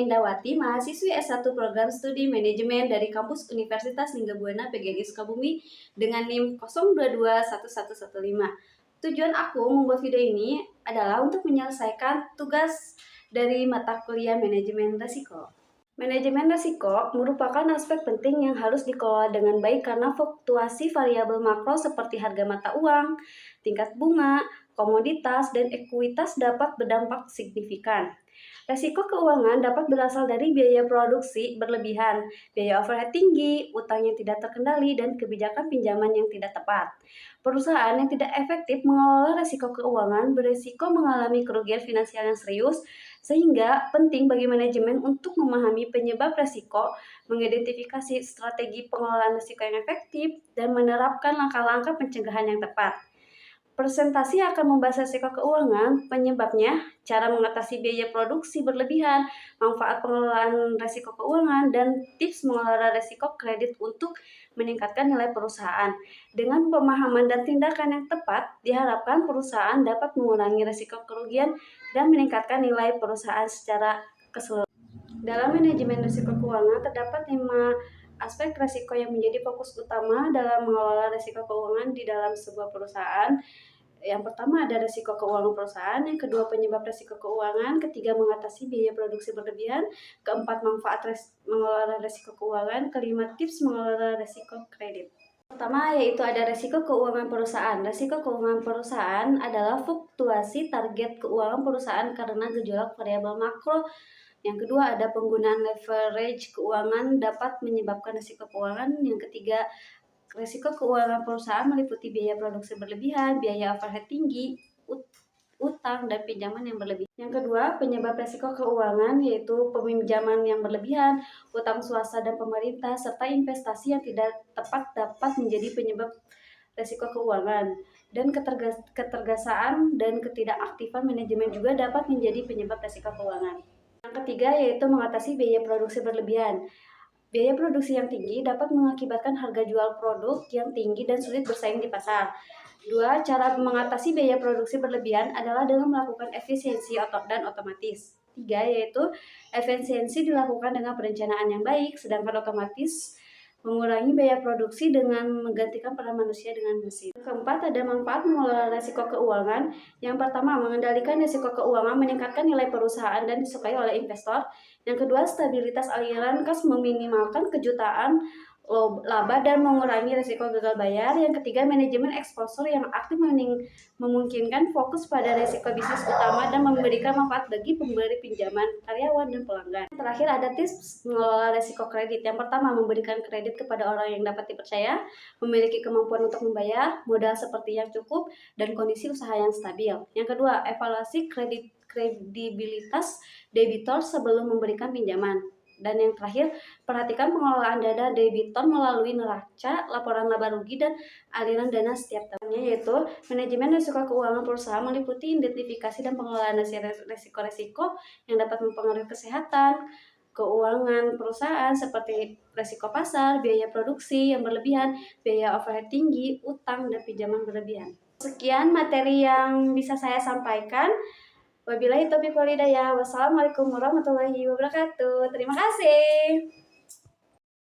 Indawati, mahasiswi S1 Program Studi Manajemen dari kampus Universitas Linggabuana PGRI Sukabumi dengan NIM 021115. Tujuan aku membuat video ini adalah untuk menyelesaikan tugas dari mata kuliah Manajemen Risiko. Manajemen risiko merupakan aspek penting yang harus dikelola dengan baik karena fluktuasi variabel makro seperti harga mata uang, tingkat bunga, komoditas, dan ekuitas dapat berdampak signifikan. Risiko keuangan dapat berasal dari biaya produksi berlebihan, biaya overhead tinggi, utang yang tidak terkendali, dan kebijakan pinjaman yang tidak tepat. Perusahaan yang tidak efektif mengelola risiko keuangan berisiko mengalami kerugian finansial yang serius, sehingga penting bagi manajemen untuk memahami penyebab risiko, mengidentifikasi strategi pengelolaan risiko yang efektif, dan menerapkan langkah-langkah pencegahan yang tepat. Presentasi akan membahas risiko keuangan, penyebabnya, cara mengatasi biaya produksi berlebihan, manfaat pengelolaan risiko keuangan, dan tips mengelola risiko kredit untuk meningkatkan nilai perusahaan. Dengan pemahaman dan tindakan yang tepat, diharapkan perusahaan dapat mengurangi risiko kerugian dan meningkatkan nilai perusahaan secara keseluruhan. Dalam manajemen risiko keuangan terdapat 5 aspek risiko yang menjadi fokus utama dalam mengelola risiko keuangan di dalam sebuah perusahaan. Yang pertama ada risiko keuangan perusahaan, yang kedua penyebab risiko keuangan, ketiga mengatasi biaya produksi berlebihan, keempat manfaat mengelola risiko keuangan, kelima tips mengelola risiko kredit. Pertama yaitu ada risiko keuangan perusahaan. Risiko keuangan perusahaan adalah fluktuasi target keuangan perusahaan karena gejolak variabel makro. Yang kedua ada penggunaan leverage keuangan dapat menyebabkan risiko keuangan. Yang ketiga, risiko keuangan perusahaan meliputi biaya produksi berlebihan, biaya overhead tinggi, utang, dan pinjaman yang berlebihan. Yang kedua, penyebab risiko keuangan yaitu peminjaman yang berlebihan, utang swasta dan pemerintah, serta investasi yang tidak tepat dapat menjadi penyebab risiko keuangan. Dan ketergesaan dan ketidakaktifan manajemen juga dapat menjadi penyebab risiko keuangan. Yang ketiga yaitu mengatasi biaya produksi berlebihan. Biaya produksi yang tinggi dapat mengakibatkan harga jual produk yang tinggi dan sulit bersaing di pasar. 2. Cara mengatasi biaya produksi berlebihan adalah dengan melakukan efisiensi dan otomatis. 3. Yaitu efisiensi dilakukan dengan perencanaan yang baik, sedangkan otomatis mengurangi biaya produksi dengan menggantikan peran manusia dengan mesin. Keempat, ada manfaat mengelola risiko keuangan. Yang pertama, mengendalikan risiko keuangan meningkatkan nilai perusahaan dan disukai oleh investor. Yang kedua, stabilitas aliran kas meminimalkan kejutaan laba dan mengurangi risiko gagal bayar. Yang ketiga, manajemen eksposur yang aktif memungkinkan fokus pada risiko bisnis utama dan memberikan manfaat bagi pemberi pinjaman, karyawan, dan pelanggan. Terakhir ada tips mengelola risiko kredit. Yang pertama, memberikan kredit kepada orang yang dapat dipercaya, memiliki kemampuan untuk membayar, modal seperti yang cukup, dan kondisi usaha yang stabil. Yang kedua, evaluasi kredibilitas debitor sebelum memberikan pinjaman. Dan yang terakhir, perhatikan pengelolaan dana debitor melalui neraca, laporan laba rugi, dan aliran dana setiap tahunnya, yaitu manajemen risiko keuangan perusahaan meliputi identifikasi dan pengelolaan risiko-risiko yang dapat mempengaruhi kesehatan keuangan perusahaan seperti risiko pasar, biaya produksi yang berlebihan, biaya overhead tinggi, utang, dan pinjaman berlebihan. Sekian materi yang bisa saya sampaikan. Wabillahi taufiq wal hidayah. Wassalamualaikum warahmatullahi wabarakatuh. Terima kasih.